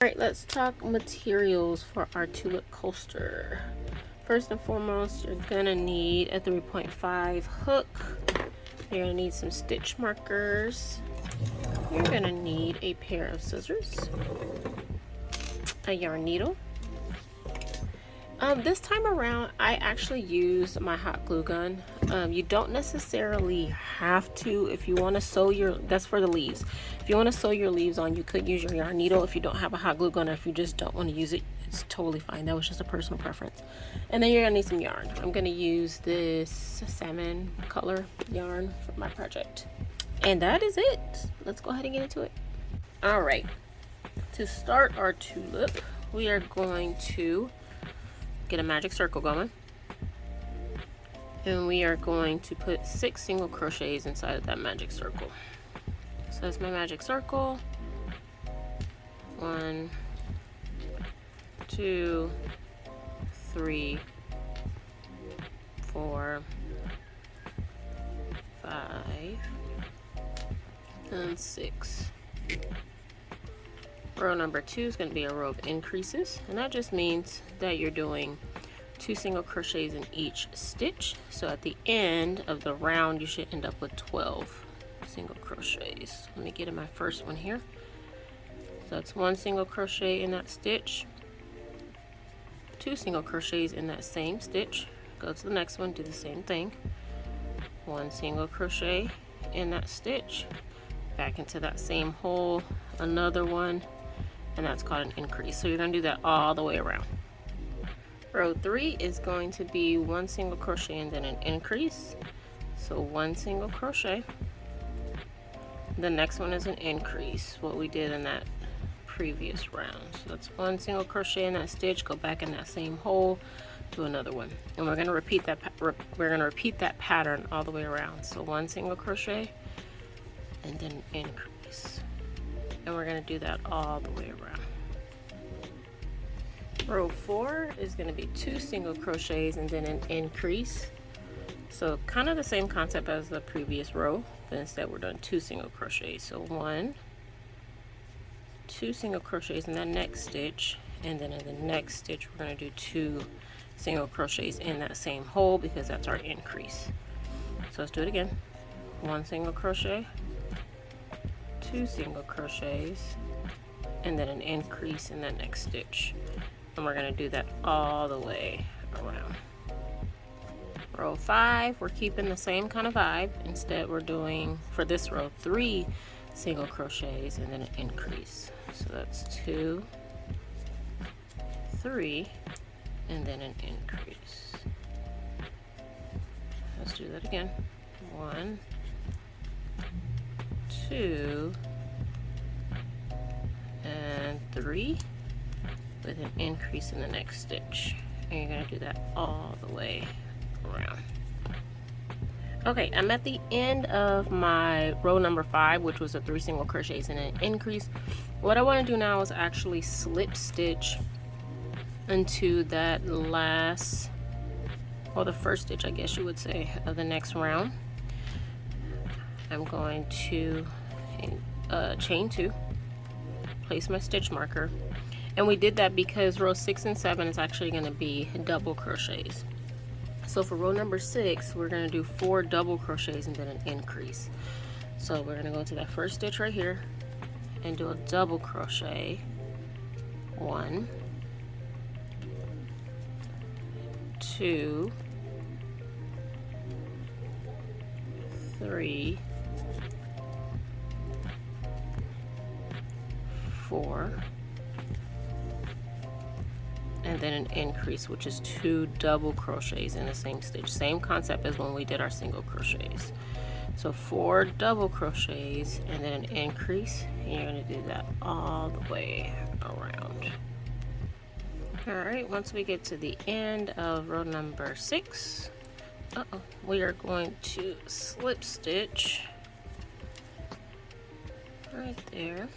Alright, let's talk materials for our tulip coaster. First and foremost, you're gonna need a 3.5 hook. You're gonna need some stitch markers. You're gonna need a pair of scissors, a yarn needle. This time around, I actually used my hot glue gun. You don't necessarily have to. If you want to sew that's for the leaves. If you want to sew your leaves on, you could use your yarn needle if you don't have a hot glue gun, or if you just don't want to use it, it's totally fine. That was just a personal preference. And then you're gonna need some yarn. I'm gonna use this salmon color yarn for my project. And that is it. Let's go ahead and get into it. All right, to start our tulip, we are going to get a magic circle going, and we are going to put 6 single crochets inside of that magic circle. So that's my magic circle. 1, 2, 3, 4, 5, and 6. Row number 2 is going to be a row of increases, and that just means that you're doing 2 single crochets in each stitch. So at the end of the round, you should end up with 12 single crochets. Let me get in my first one here. So that's 1 single crochet in that stitch, 2 single crochets in that same stitch. Go to the next one, do the same thing. 1 single crochet in that stitch, back into that same hole, another one, and that's called an increase. So you're going to do that all the way around. Row 3 is going to be 1 single crochet and then an increase. So 1 single crochet. The next one is an increase, what we did in that previous round. So that's 1 single crochet in that stitch, go back in that same hole, do another one, and we're going to repeat that pattern all the way around. So 1 single crochet and then an increase. And we're going to do that all the way around. Row 4 is going to be 2 single crochets and then an increase. So kind of the same concept as the previous row, but instead we're doing 2 single crochets. So 1, 2 single crochets in that next stitch, and then in the next stitch we're going to do 2 single crochets in that same hole because that's our increase. So let's do it again. 1 single crochet, 2 single crochets, and then an increase in that next stitch, and we're going to do that all the way around. Row 5, we're keeping the same kind of vibe. Instead we're doing, for this row, 3 single crochets and then an increase. So that's 2, 3, and then an increase. Let's do that again. 1, 2, and 3, with an increase in the next stitch. And you're going to do that all the way around. Okay, I'm at the end of my row number 5, which was a 3 single crochets and an increase. What I want to do now is actually slip stitch into that last, or the first stitch, I guess you would say, of the next round. I'm going to chain 2, place my stitch marker, and we did that because row 6 and 7 is actually going to be double crochets. So for row number 6, we're going to do 4 double crochets and then an increase. So we're going to go into that first stitch right here and do a double crochet, 1, 2, 3, 4, and then an increase, which is 2 double crochets in the same stitch. Same concept as when we did our single crochets. So 4 double crochets and then an increase, and you're going to do that all the way around. Alright, once we get to the end of row number 6, we are going to slip stitch right there,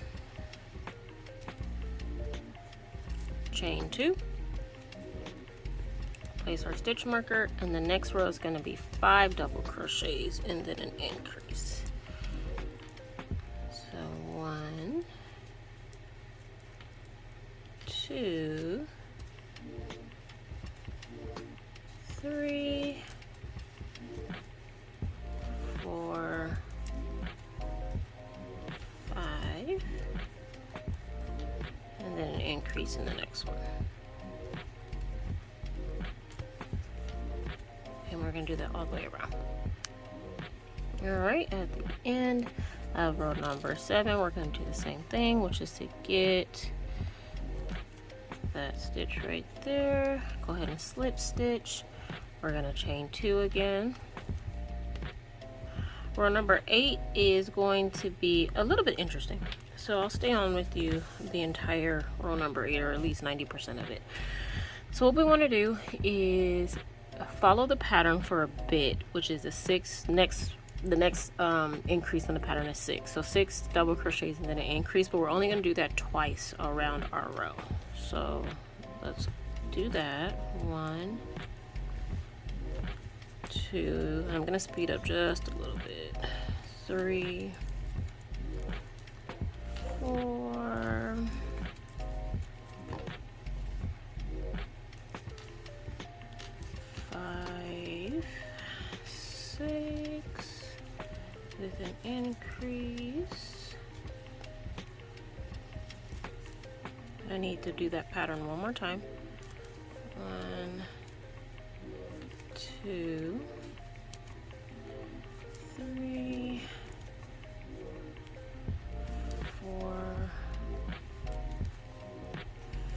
chain 2, place our stitch marker, and the next row is going to be 5 double crochets and then an increase. So 1, 2, 3, 4, 5, and then an increase in the next one. And we're going to do that all the way around. Alright, at the end of row number 7, we're going to do the same thing, which is to get that stitch right there. Go ahead and slip stitch. We're going to chain 2 again. Row number 8 is going to be a little bit interesting. So I'll stay on with you the entire row number 8, or at least 90% of it. So what we want to do is follow the pattern for a bit, which is the next increase in the pattern is 6. So 6 double crochets and then an increase, but we're only going to do that twice around our row. So let's do that. 1, 2, I'm going to speed up just a little bit. 3, 4, 5, 6, with an increase. I need to do that pattern one more time. 1, 2, 3, 4,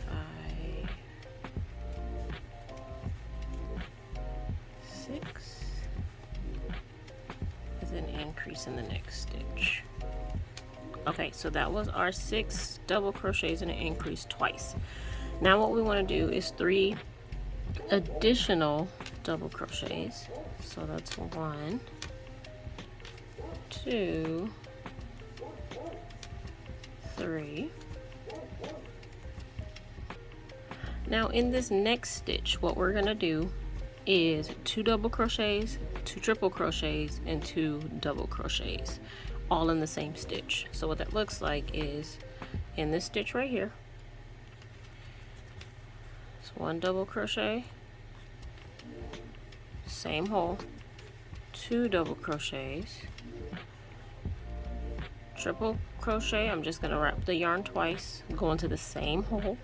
5, 6, with an increase in the next stitch. Okay, so that was our 6 double crochets and an increase twice. Now what we want to do is 3 additional double crochets. So that's 1, 2, 3. Now in this next stitch, what we're going to do is 2 double crochets, 2 triple crochets, and 2 double crochets, all in the same stitch. So what that looks like is in this stitch right here, it's 1 double crochet, same hole, 2 double crochets, triple crochet. I'm just going to wrap the yarn twice, go into the same hole,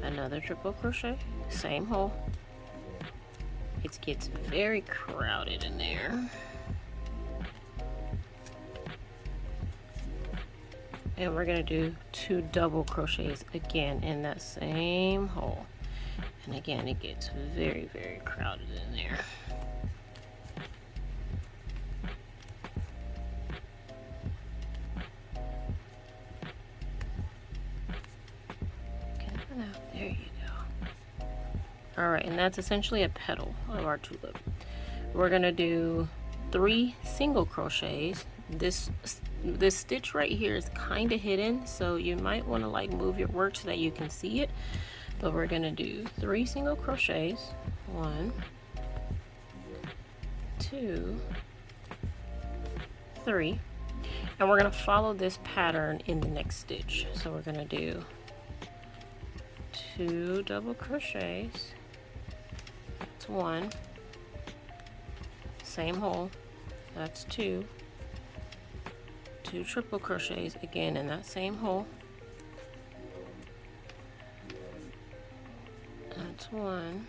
another triple crochet, same hole. It gets very crowded in there. And we're going to do 2 double crochets again in that same hole. And again, it gets very, very crowded in there. There you go. Alright, and that's essentially a petal of our tulip. We're going to do 3 single crochets. This stitch right here is kind of hidden, so you might want to like move your work so that you can see it. But we're going to do 3 single crochets. 1, 2, 3. And we're going to follow this pattern in the next stitch. So we're going to do 2 double crochets. That's 1. Same hole. That's 2. 2 triple crochets again in that same hole. That's 1.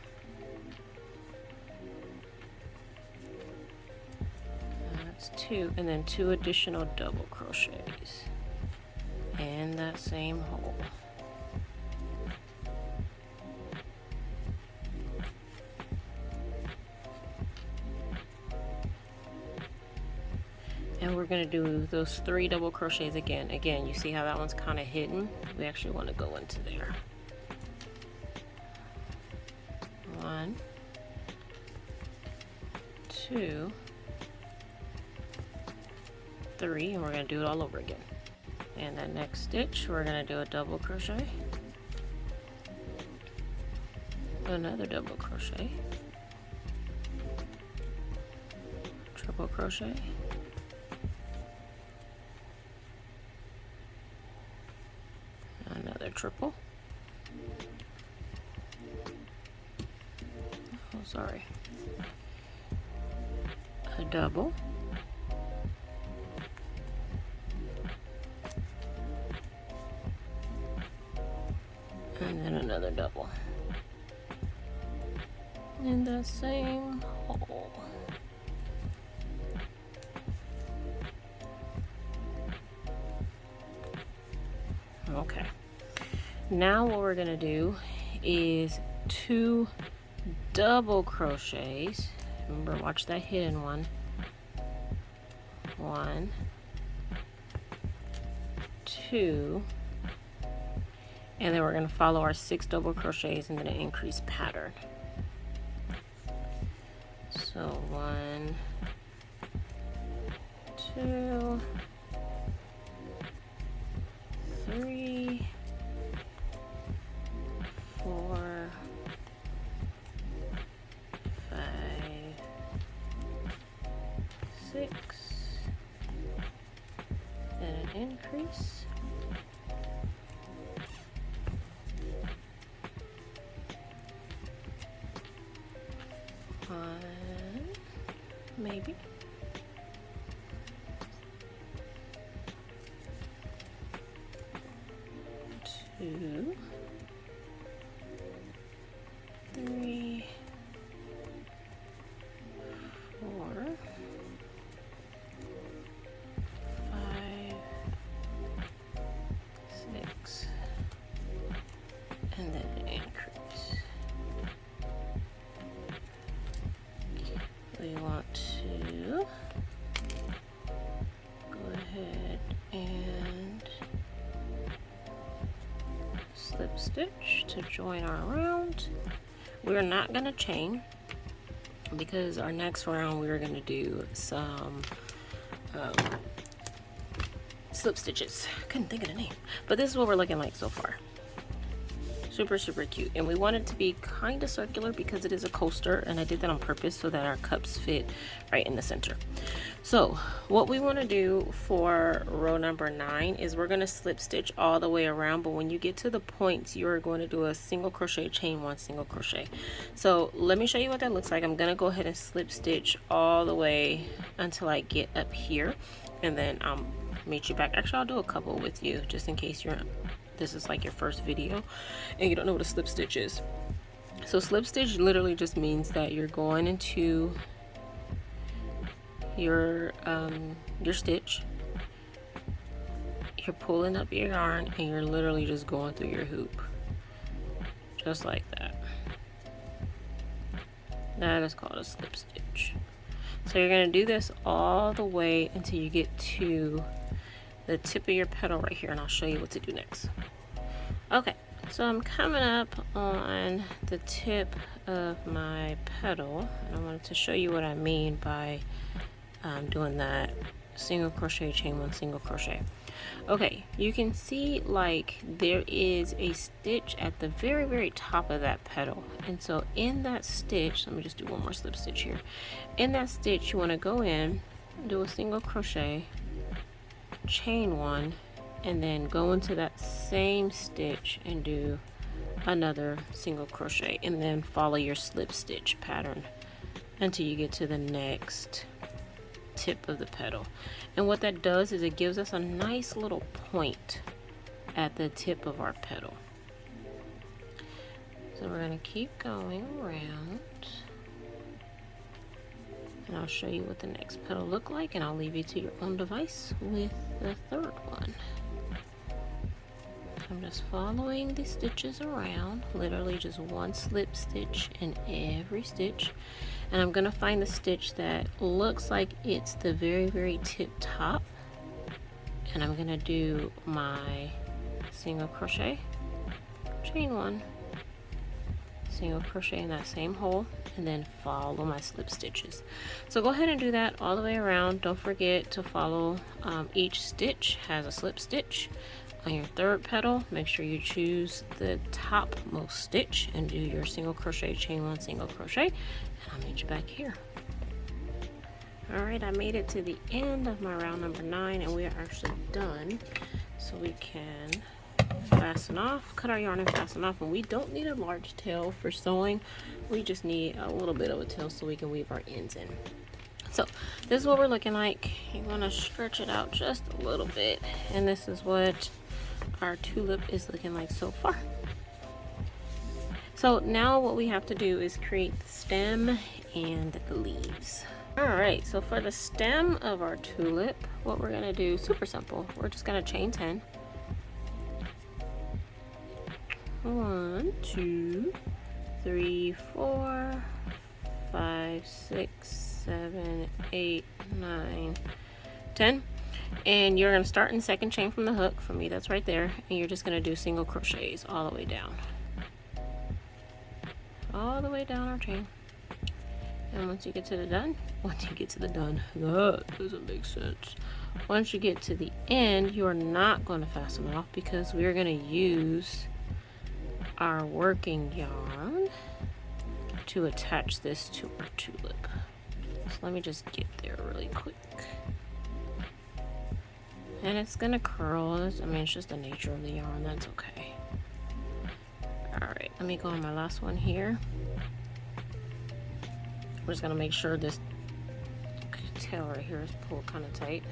That's 2, and then 2 additional double crochets in that same hole. And we're going to do those 3 double crochets again. Again, you see how that one's kind of hidden? We actually want to go into there. 1, 2, 3, and we're going to do it all over again. And that next stitch, we're going to do a double crochet, another double crochet, triple crochet, triple. Oh, sorry. A double. And then another double. In the same hole. Okay. Now what we're gonna do is 2 double crochets. Remember, watch that hidden one. 1, 2, and then we're going to follow our 6 double crochets and then an increased pattern. So 1, 2, 3, 4, 5, 6, then an increase. One, maybe. 2, 3, 4, 5, 6, and then an increase. We want to go ahead and slip stitch to join our round. We're not going to chain because our next round we're going to do some slip stitches. Couldn't think of the name, but this is what we're looking like so far. Super, super cute. And we want it to be kind of circular because it is a coaster, and I did that on purpose so that our cups fit right in the center. So what we want to do for row number 9 is we're going to slip stitch all the way around, but when you get to the points you're going to do a single crochet, chain 1, single crochet. So let me show you what that looks like. I'm going to go ahead and slip stitch all the way until I get up here, and then I'll meet you back. Actually, I'll do a couple with you just in case this is like your first video and you don't know what a slip stitch is. So slip stitch literally just means that you're going into your stitch, you're pulling up your yarn, and you're literally just going through your hoop just like that. That is called a slip stitch. So you're going to do this all the way until you get to the tip of your petal right here, and I'll show you what to do next. Okay, so I'm coming up on the tip of my petal, and I wanted to show you what I mean by doing that single crochet, chain 1, single crochet. Okay, you can see like there is a stitch at the very, very top of that petal, and so in that stitch, let me just do one more slip stitch here. In that stitch, you want to go in, do a single crochet, chain 1, and then go into that same stitch and do another single crochet, and then follow your slip stitch pattern until you get to the next tip of the petal. And what that does is it gives us a nice little point at the tip of our petal. So we're going to keep going around, and I'll show you what the next petal look like, and I'll leave you to your own device with the third one. I'm just following the stitches around, literally just one slip stitch in every stitch, and I'm gonna find the stitch that looks like it's the very, very tip top, and I'm gonna do my single crochet, chain 1, single crochet in that same hole, and then follow my slip stitches. So go ahead and do that all the way around. Don't forget to follow each stitch has a slip stitch. On your third petal, make sure you choose the topmost stitch and do your single crochet, chain 1, single crochet, and I'll meet you back here. Alright, I made it to the end of my round number 9, and we are actually done, so we can fasten off, cut our yarn and fasten off. And we don't need a large tail for sewing. We just need a little bit of a tail so we can weave our ends in. So this is what we're looking like. You want to stretch it out just a little bit, and this is what our tulip is looking like so far. So now what we have to do is create the stem and the leaves. All right, so for the stem of our tulip, what we're gonna do, super simple. We're just gonna chain 10. 1, 2, 3, 4, 5, 6, 7, 8, 9, 10. And you're going to start in the second chain from the hook. For me, that's right there. And you're just going to do single crochets all the way down. All the way down our chain. And once you get to the done, that doesn't make sense. Once you get to the end, you're not going to fasten off because we're going to use our working yarn to attach this to our tulip. So let me just get there really quick. And it's gonna curl. I mean, it's just the nature of the yarn. That's okay. Alright, let me go on my last one here. We're just gonna make sure this tail right here is pulled kind of tight.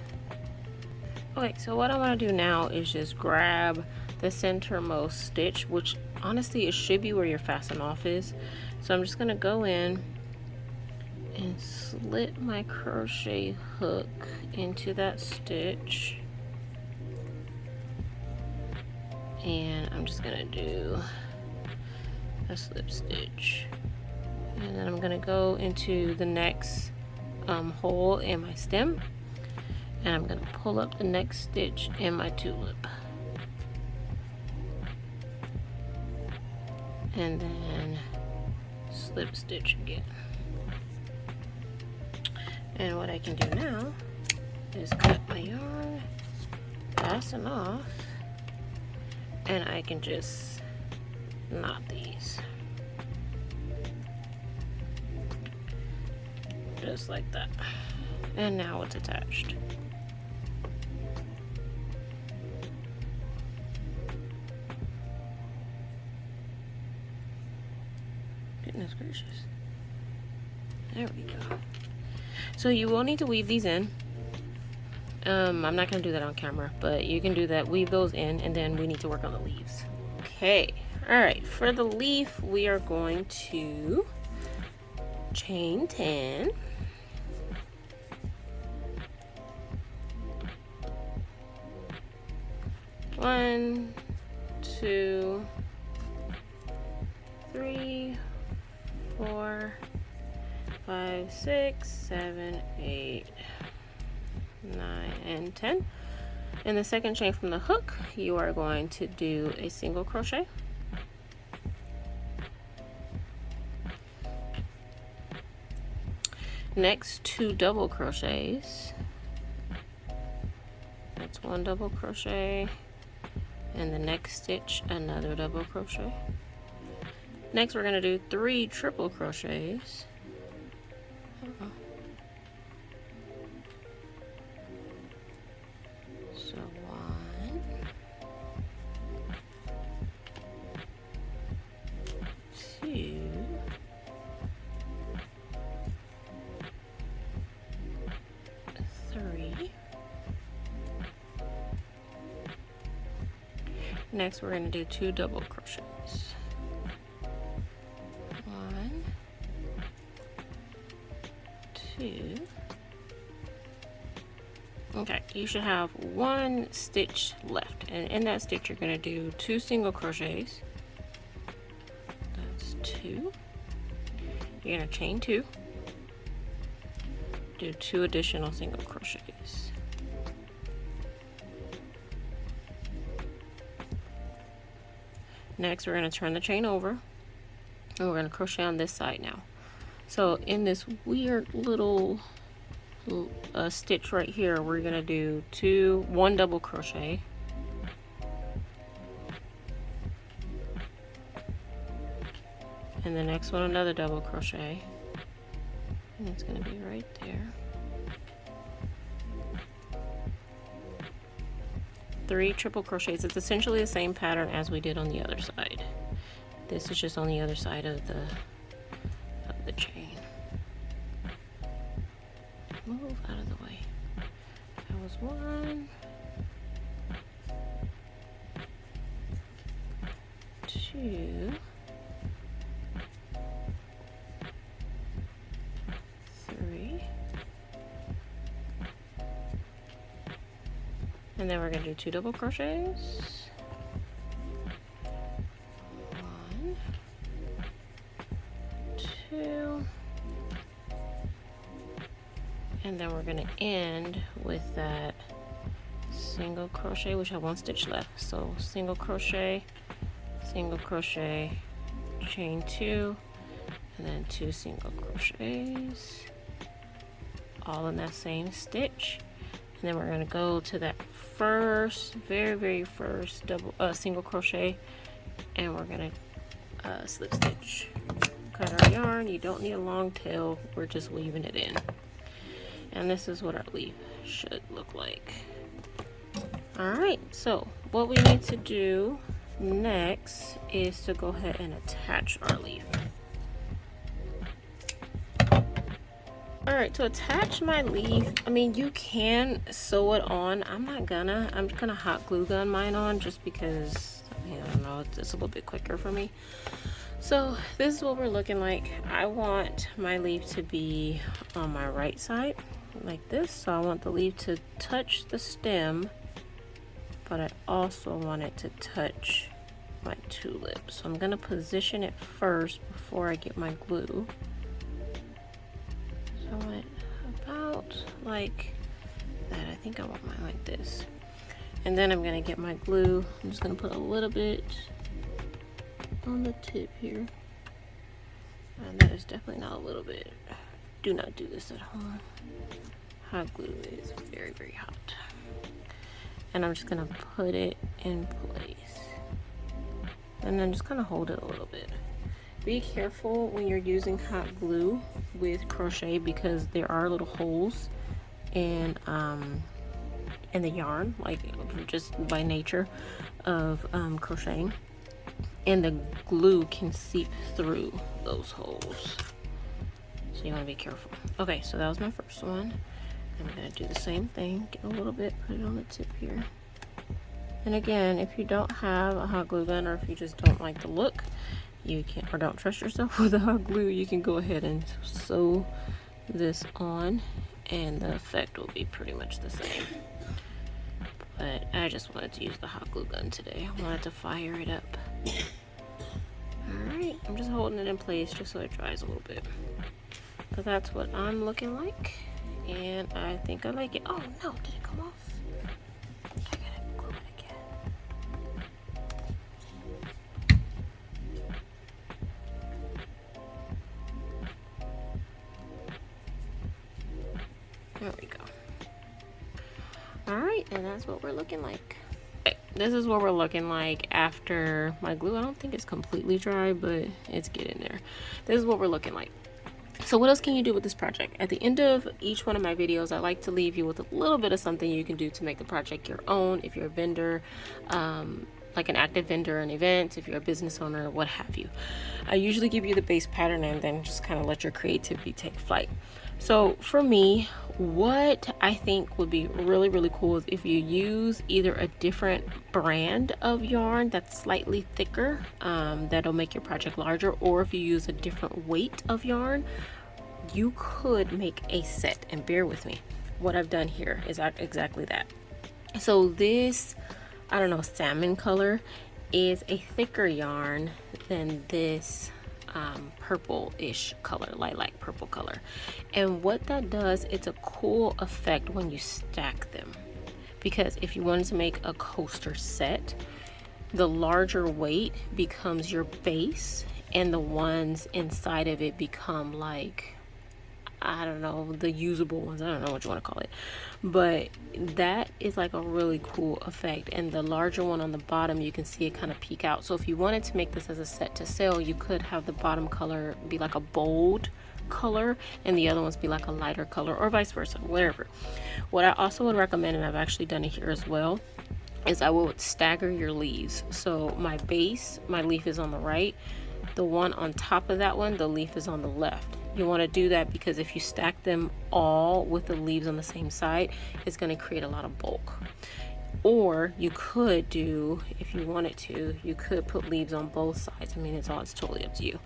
Okay, so what I want to do now is just grab the centermost stitch, which honestly it should be where your fasten off is. So I'm just gonna go in and slip my crochet hook into that stitch, and I'm just gonna do a slip stitch, and then I'm gonna go into the next hole in my stem, and I'm gonna pull up the next stitch in my tulip, and then slip stitch again. And what I can do now is cut my yarn, fasten off, and I can just knot these. Just like that. And now it's attached. Goodness gracious. There we go. So you will need to weave these in. I'm not going to do that on camera, but you can do that. Weave those in, and then we need to work on the leaves. Okay. Alright, for the leaf, we are going to chain 10. One, 2, 3, 4, 5, 6, 7, 8, 9, and 10. In the second chain from the hook, you are going to do a single crochet. Next, 2 double crochets. That's 1 double crochet, and the next stitch another double crochet. Next, we're going to do 3 triple crochets. So 1, 2, 3. Next, we're going to do 2 double crochets. 1, 2. Okay, you should have 1 stitch left, and in that stitch you're going to do 2 single crochets. That's 2. You're going to chain 2, do 2 additional single crochets. Next, we're going to turn the chain over, and we're going to crochet on this side now. So in this weird little stitch right here, we're going to do 1 double crochet, and the next one another double crochet, and it's going to be right there. 3 triple crochets. It's essentially the same pattern as we did on the other side. This is just on the other side of the chain. Move out of the way. That was 1, 2, 3, and then we're going to do 2 double crochets. 1, 2, and then we're going to end with that single crochet, which have 1 stitch left. So single crochet, chain 2, and then 2 single crochets, all in that same stitch. And then we're going to go to that first, very first double single crochet, and we're going to slip stitch. Cut our yarn. You don't need a long tail, we're just weaving it in. And this is what our leaf should look like. Alright, so what we need to do next is to go ahead and attach our leaf. Alright, to attach my leaf, I mean, you can sew it on. I'm just gonna hot glue gun mine on just because, I don't know, it's a little bit quicker for me. So this is what we're looking like. I want my leaf to be on my right side like this. So I want the leaf to touch the stem, but I also want it to touch my tulip. So I'm gonna position it first before I get my glue. So I want it about like that. I think I want mine like this. And then I'm gonna get my glue. I'm just gonna put a little bit on the tip here. And that is definitely not a little bit. Do not do this at home. Hot glue is very hot. And I'm just gonna put it in place. And then just kind of hold it a little bit. Be careful when you're using hot glue with crochet because there are little holes in the yarn, like just by nature of crocheting, and the glue can seep through those holes. So you want to be careful. Okay, so that was my first one. I'm gonna do the same thing. Get a little bit, put it on the tip here. And again, if you don't have a hot glue gun, or if you just don't like the look, you can, or don't trust yourself with a hot glue, you can go ahead and sew this on and the effect will be pretty much the same. But I just wanted to use the hot glue gun today. I wanted to fire it up. Alright, I'm just holding it in place just so it dries a little bit. So that's what I'm looking like. And I think I like it. Oh no, did it come off? I gotta glue it again. There we go. Alright, and that's what we're looking like. This is what we're looking like after my glue. I don't think it's completely dry, but it's getting there. This is what we're looking like. So what else can you do with this project? At the end of each one of my videos, I like to leave you with a little bit of something you can do to make the project your own. If you're a vendor, like an active vendor in events, if you're a business owner, what have you. I usually give you the base pattern and then just kind of let your creativity take flight. So for me, what I think would be really cool is if you use either a different brand of yarn that's slightly thicker, that'll make your project larger, or if you use a different weight of yarn, you could make a set. And bear with me, what I've done here is exactly that. So this, I don't know, salmon color is a thicker yarn than this purple-ish color, lilac purple color. And what that does, it's a cool effect when you stack them, because if you wanted to make a coaster set, the larger weight becomes your base and the ones inside of it become like, I don't know, the usable ones. I don't know what you want to call it, but that is like a really cool effect. And the larger one on the bottom, you can see it kind of peek out. So if you wanted to make this as a set to sell, you could have the bottom color be like a bold color and the other ones be like a lighter color, or vice versa, whatever. What I also would recommend, and I've actually done it here as well, is I would stagger your leaves. So my base, my leaf is on the right. The one on top of that one, the leaf is on the left. You want to do that because if you stack them all with the leaves on the same side, it's going to create a lot of bulk. Or you could do, if you wanted to, you could put leaves on both sides. I mean, it's totally up to you.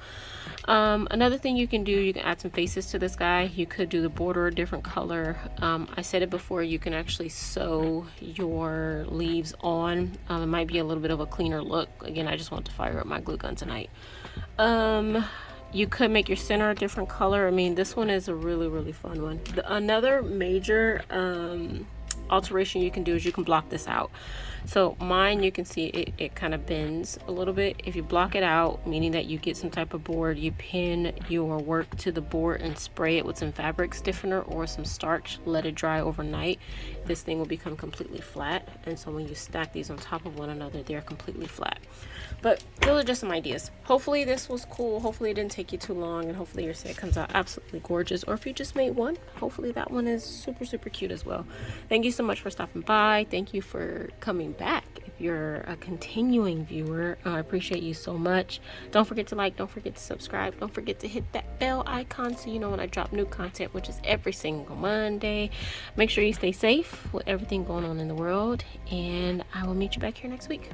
Another thing you can do, you can add some faces to this guy. You could do the border a different color. I said it before, you can actually sew your leaves on. It might be a little bit of a cleaner look. Again, I just want to fire up my glue gun tonight. You could make your center a different color. I mean, this one is a really fun one. Another major alteration you can do is you can block this out. So mine, you can see it kind of bends a little bit. If you block it out, meaning that you get some type of board, you pin your work to the board and spray it with some fabric stiffener or some starch, let it dry overnight, this thing will become completely flat. And so when you stack these on top of one another, they're completely flat. But those are just some ideas. Hopefully this was cool. Hopefully it didn't take you too long, and hopefully your set comes out absolutely gorgeous. Or if you just made one, hopefully that one is super cute as well. Thank you so much for stopping by. Thank you for coming back. If you're a continuing viewer, I appreciate you so much. Don't forget to like, don't forget to subscribe, don't forget to hit that bell icon so you know when I drop new content, which is every single Monday. Make sure you stay safe with everything going on in the world, and I will meet you back here next week.